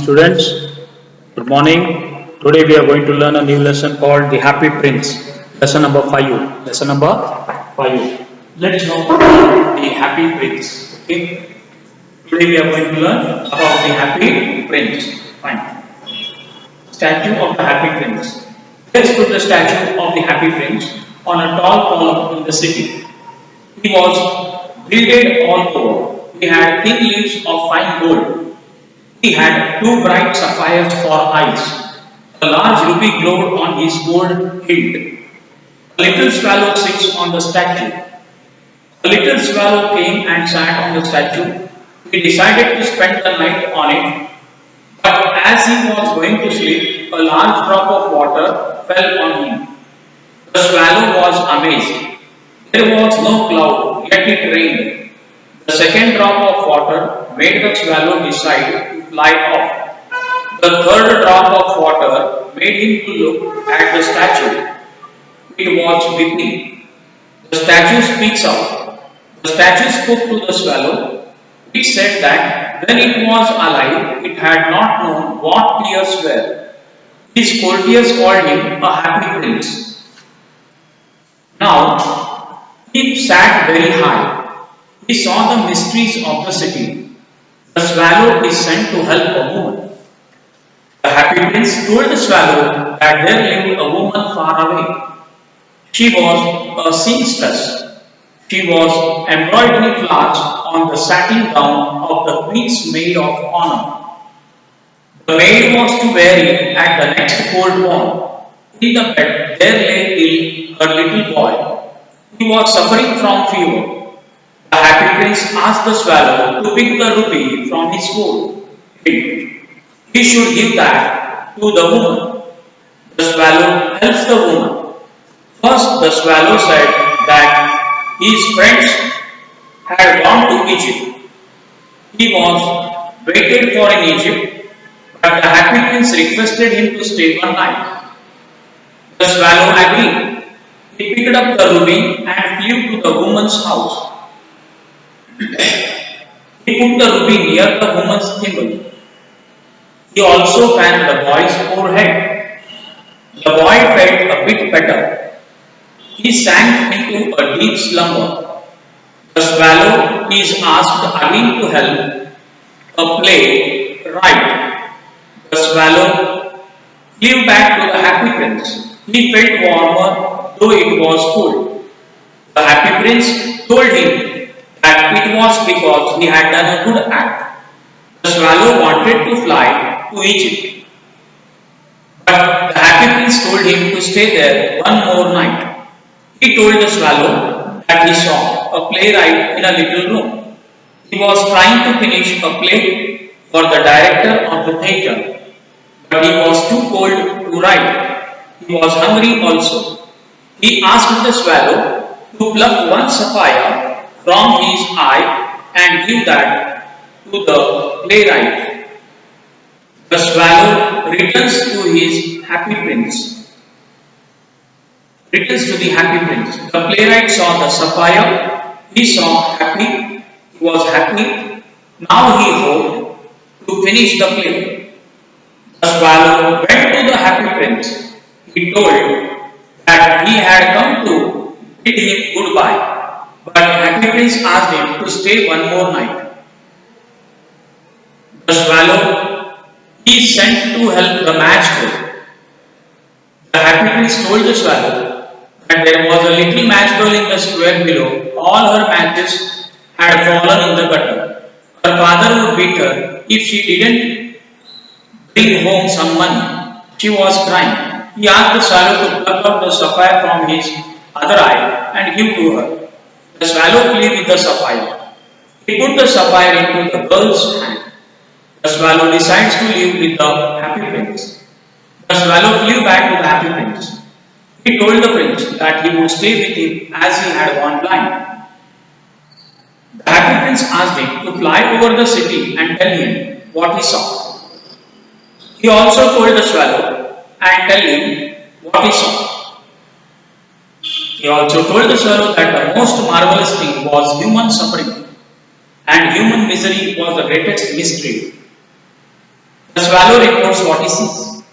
students. Good morning. Today we are going to learn a new lesson called The Happy Prince. Lesson number 5. Lesson number 5. Let's know the Happy Prince. Okay. Today we are going to learn about the Happy Prince. Fine. Statue of the Happy Prince. Let's put the statue of the Happy Prince on a tall column in the city. He was gilded all over. He had thin leaves of fine gold. He had two bright sapphires for eyes. A large ruby glowed on his gold hilt. A little swallow sits on the statue. A little swallow came and sat on the statue. He decided to spend the night on it, but as he was going to sleep, a large drop of water fell on him. The swallow was amazed. There was no cloud, yet it rained. The second drop of water made the swallow decide to fly off. The third drop of water made him to look at the statue. It was weeping. The statue speaks out. The statue spoke to the swallow. It said that when it was alive, it had not known what tears were. His courtiers called him a happy prince. Now, he sat very high. He saw the mysteries of the city. The swallow is sent to help a woman. The happy prince told the swallow that there lived a woman far away. She was a seamstress. She was embroidering flowers on the satin gown of the queen's maid of honor. The maid was to wear it at the next cold morn. In the bed there lay ill her little boy. He was suffering from fever. The happy prince asked the swallow to pick the ruby from his gold. He should give that to the woman. The swallow helps the woman. First, the swallow said that his friends had gone to Egypt. He was waited for in Egypt, but the happy prince requested him to stay one night. The swallow agreed. He picked up the ruby and flew to the woman's house. He put the ruby near the woman's thimble. He also fanned the boy's forehead. The boy felt a bit better. He sank into a deep slumber. The swallow is asked again to help a play right. The swallow flew back to the happy prince. He felt warmer though it was cold. The happy prince told him that it was because he had done a good act. The swallow wanted to fly to Egypt, but the happy prince told him to stay there one more night. He told the swallow that he saw a playwright in a little room. He was trying to finish a play for the director of the theatre, but he was too cold to write. He was hungry also. He asked the swallow to pluck one sapphire from his eye and give that to the playwright. The swallow returns to his happy prince. Returns to the happy prince. The playwright saw the sapphire. He saw happy. He was happy. Now he hoped to finish the play. The swallow went to the happy prince. He told that he had come to bid him goodbye, but happy prince asked him to stay one more night. The swallow is sent to help the match girl. The happy prince told the swallow that there was a little match girl in the square below. All her matches had fallen in the gutter. Her father would beat her if she didn't bring home some money. She was crying. He asked the swallow to pluck out the sapphire from his other eye and give to her. The swallow flew with the sapphire. He put the sapphire into the girl's hand. The swallow decides to live with the happy prince. The swallow flew back to the happy prince. He told the prince that he would stay with him as he had gone blind. The happy prince asked him to fly over the city and tell him what he saw. He also told the swallow and tell him what he saw. He also told the swallow that the most marvelous thing was human suffering and human misery was the greatest mystery. The swallow reports what he sees.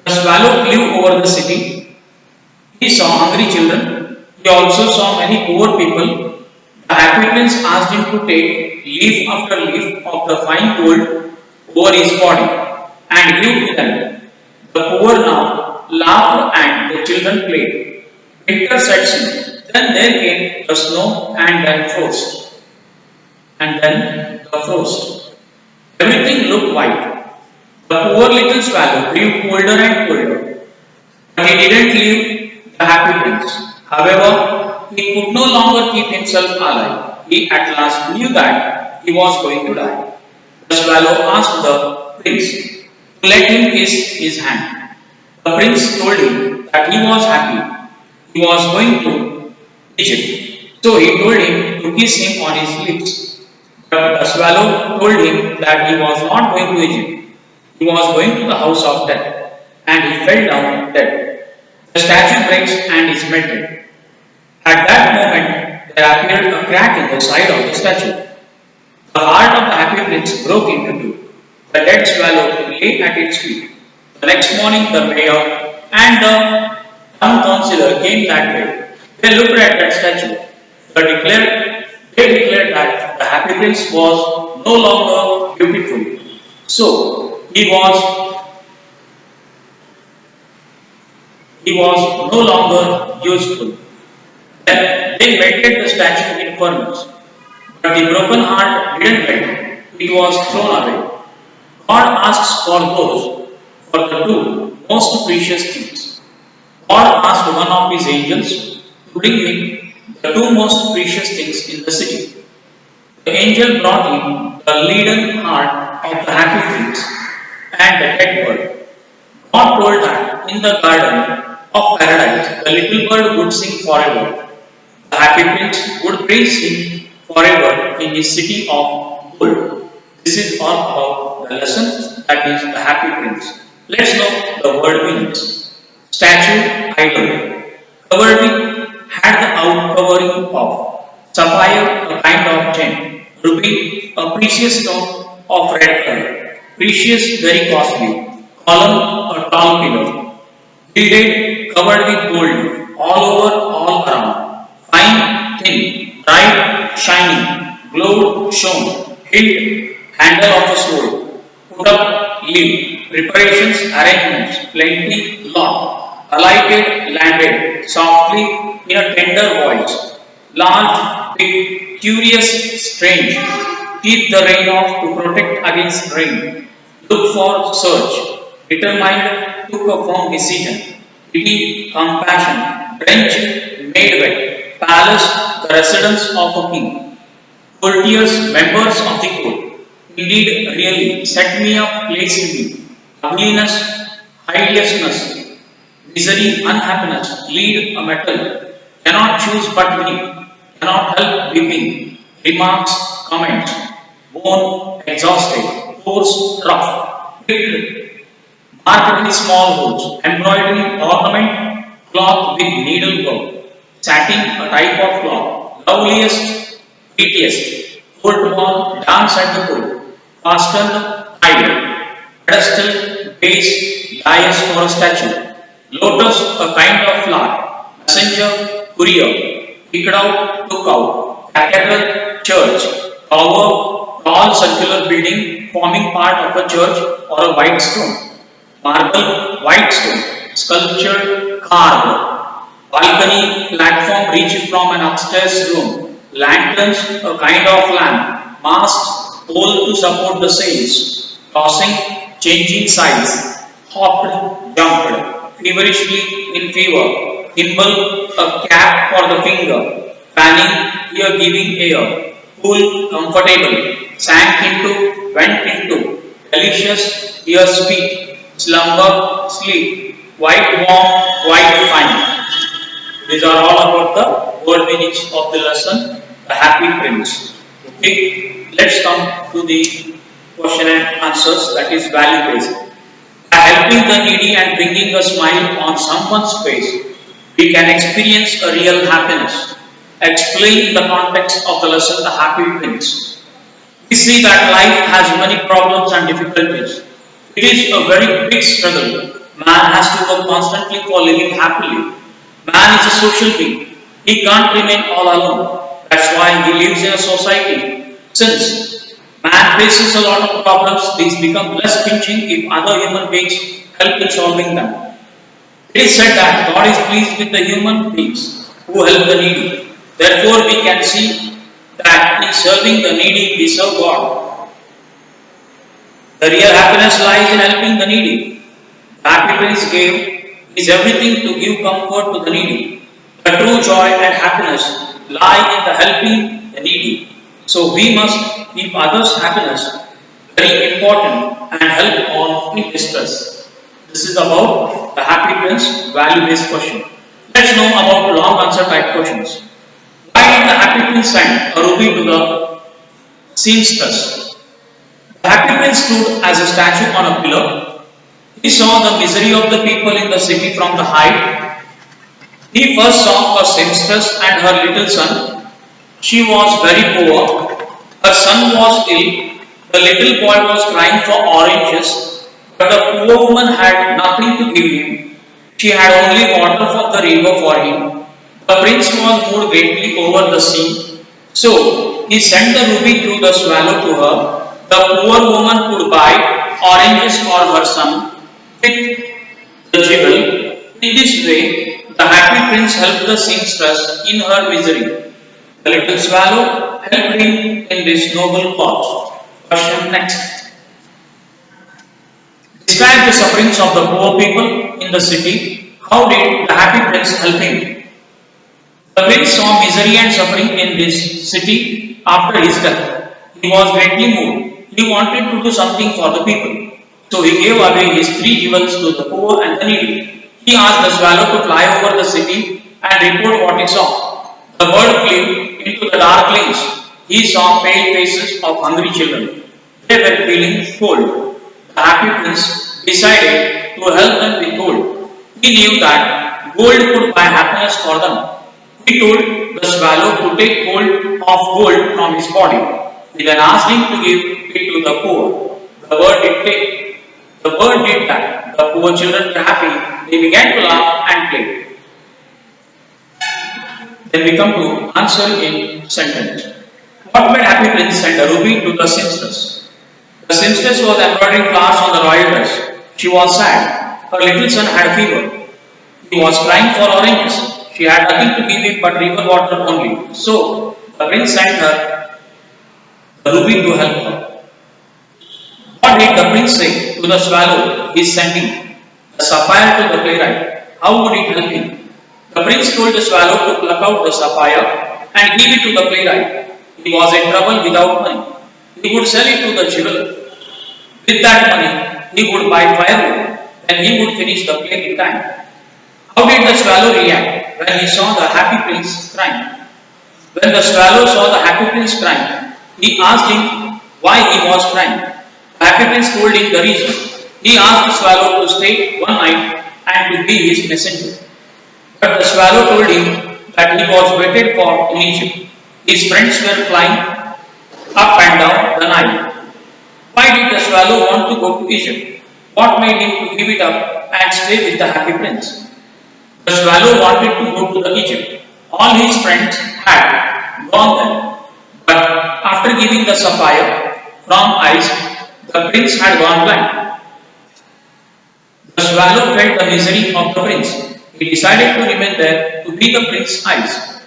The swallow flew over the city. He saw hungry children. He also saw many poor people. The happy prince asked him to take leaf after leaf of the fine gold over his body and give to them. The poor now laughed and the children played. Winter sets in. Then there came the snow and then frost. And then the frost. Everything looked white. The poor little swallow grew colder and colder. But he didn't leave the happy prince. However, he could no longer keep himself alive. He at last knew that he was going to die. The swallow asked the prince to let him kiss his hand. The prince told him that he was happy. He was going to Egypt. So he told him to kiss him on his lips. But the swallow told him that he was not going to Egypt. He was going to the house of death. And he fell down dead. The statue breaks and is melted. At that moment, there appeared a crack in the side of the statue. The heart of the happy prince broke into two. The dead swallow lay at its feet. The next morning, the mayor and the town councillor came that way. They looked at that statue. They declared that the happy prince was no longer beautiful. So he was no longer useful. Then they melted the statue in furnace. But the broken heart didn't melt. It was thrown away. God asks for the two most precious things. God asked one of his angels to bring him the two most precious things in the city. The angel brought him the leaden heart of the happy prince and the dead bird. God told that in the garden of paradise the little bird would sing forever. The happy prince would praise him forever in his city of gold. This is all about the lesson, that is the happy prince. Let's know the word meanings. Statue, idol. Covered with had the outcovering of sapphire, a kind of gem. Ruby, a precious stone of red color. Precious, very costly. Column, a tall pillar. Gilded, covered with gold, all over, all around. Fine, thin, bright, shining, glowed, shone, hilt, handle of a sword, put up, live, preparations, arrangements, plenty, lot, alighted, landed, softly, in a tender voice, large, big, curious, strange, keep the rain off to protect against rain, look for, search, determined, took a firm decision, pity, compassion, drenched, made wet, palace, the residence of a king, courtiers, members of the court. Indeed, really, set me up, placed me. Ugliness, hideousness, misery, unhappiness, lead a metal. Cannot choose but weep, cannot help weeping. Remarks, comments, bone, exhausted, force, rough, picked, marked with small holes, embroidery, ornament, cloth with needlework, satin, a type of cloth, loveliest, prettiest, football, dance at the court, fastened, idol, pedestal, base, dais for a statue, lotus, a kind of flower, messenger, courier, picked out, took out, cathedral, church, tower, tall circular building forming part of a church or a white stone, marble, white stone, sculpture, carved, balcony, platform reached from an upstairs room, lanterns, a kind of lamp, masts, pole to support the sails, tossing, changing size, hopped, jumped, feverishly in fever, thimble, a cap for the finger, fanning, ear giving air, cool, comfortable, sank into, went into, delicious, ear sweet, slumber, sleep, white warm, white fine. These are all about the word meanings of the lesson, the happy prince. Okay, let's come to the question and answers, that is value based. By helping the needy and bringing a smile on someone's face, we can experience a real happiness. Explain the context of the lesson, the happy prince. We see that life has many problems and difficulties. It is a very big struggle. Man has to work constantly for living happily. Man is a social being. He can't remain all alone. That's why he lives in a society. Since man faces a lot of problems, these become less pinching if other human beings help in solving them. It is said that God is pleased with the human beings who help the needy. Therefore, we can see that in serving the needy, we serve God. The real happiness lies in helping the needy. The happy prince gave is everything to give comfort to the needy. The true joy and happiness lie in the helping the needy. So we must keep others' happiness very important and help on in distress. This is about the happy prince value-based question. Let's know about long answer type questions. Why did the happy prince send a ruby to the seamstress? The happy prince stood as a statue on a pillar. He saw the misery of the people in the city from the height. He first saw a seamstress and her little son. She was very poor. Her son was ill. The little boy was crying for oranges, but the poor woman had nothing to give him. She had only water from the river for him. The prince was moved greatly over the sea. So he sent the ruby through the swallow to her. The poor woman could buy oranges for her son with the jewel. In this way, the happy prince helped the seamstress in her misery. The little swallow helped him in this noble cause. Question next. Describe the sufferings of the poor people in the city. How did the happy prince help him? The prince saw misery and suffering in this city after his death. He was greatly moved. He wanted to do something for the people. So he gave away his 3 jewels to the poor and the needy. He asked the swallow to fly over the city and report what he saw. The bird flew into the dark lanes. He saw pale faces of hungry children. They were feeling cold. The happy prince decided to help them with gold. He knew that gold could buy happiness for them. He told the swallow to take hold of gold from his body. He then asked him to give it to the poor. The bird did that. The poor children were happy. They began to laugh and play. Then we come to answer in sentence. What made happy prince send a ruby to the seamstress? The seamstress was embroidering flowers on the royal dress. She was sad. Her little son had fever. He was crying for oranges. She had nothing to give him but river water only. So the prince sent her the ruby to help her. What did the prince say to the swallow he is sending the sapphire to the playwright? How would it help him? The prince told the swallow to pluck out the sapphire and give it to the playwright. He was in trouble without money. He would sell it to the jeweler. With that money, he would buy firewood and he would finish the play in time. How did the swallow react when he saw the happy prince crying? When the swallow saw the happy prince crying, he asked him why he was crying. The happy prince told him the reason. He asked the swallow to stay one night and to be his messenger. But the swallow told him that he was waited for in Egypt. His friends were flying up and down the Nile. Why did the swallow want to go to Egypt? What made him to give it up and stay with the happy prince? The swallow wanted to go to the Egypt. All his friends had gone there. But after giving the sapphire from ice, the prince had gone blind. The swallow felt the misery of the prince. He decided to remain there to be the prince's eyes.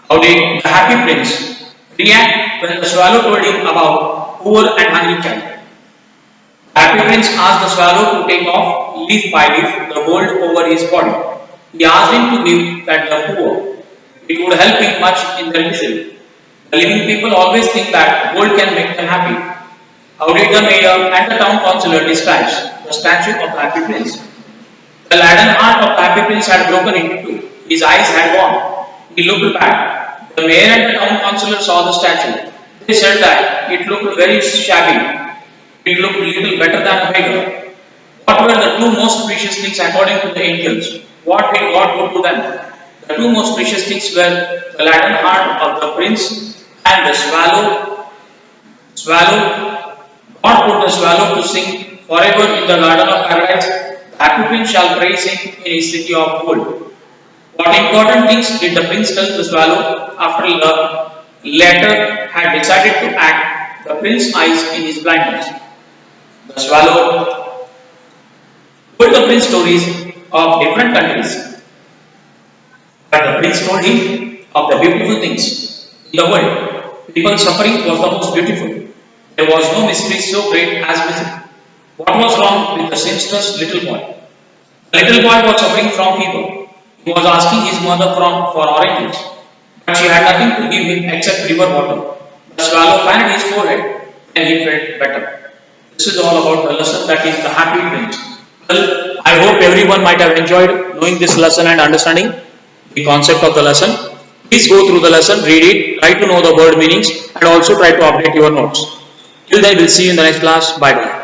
How did the happy prince react when the swallow told him about poor and hungry child? The happy prince asked the swallow to take off leaf by leaf the gold over his body. He asked him to give that the poor. It would help him much in their misery. The living people always think that gold can make them happy. How did the mayor and the town councillor describe the statue of the happy prince? The leaden heart of the happy prince had broken into two. His eyes had gone. He looked back. The mayor and the town councillor saw the statue. They said that it looked very shabby. It looked little better than a beggar. What were the two most precious things according to the angels? What did God do to them? The two most precious things were the leaden heart of the prince and the swallow. God put the swallow to sing forever in the garden of paradise. The happy prince shall praise him in his city of gold. What important things did the prince tell the swallow after the latter had decided to act the prince's eyes in his blindness? The swallow told the prince stories of different countries, but the prince told him of the beautiful things in the world. People's suffering was the most beautiful. There was no mystery so great as misery. What was wrong with the seamstress little boy? The little boy was suffering from fever. He was asking his mother for oranges, but she had nothing to give him except river water. The swallow patted his forehead and he felt better. This is all about the lesson that is the happy prince. Well, I hope everyone might have enjoyed knowing this lesson and understanding the concept of the lesson. Please go through the lesson, read it, try to know the word meanings and also try to update your notes. Till then, we'll see you in the next class. Bye bye.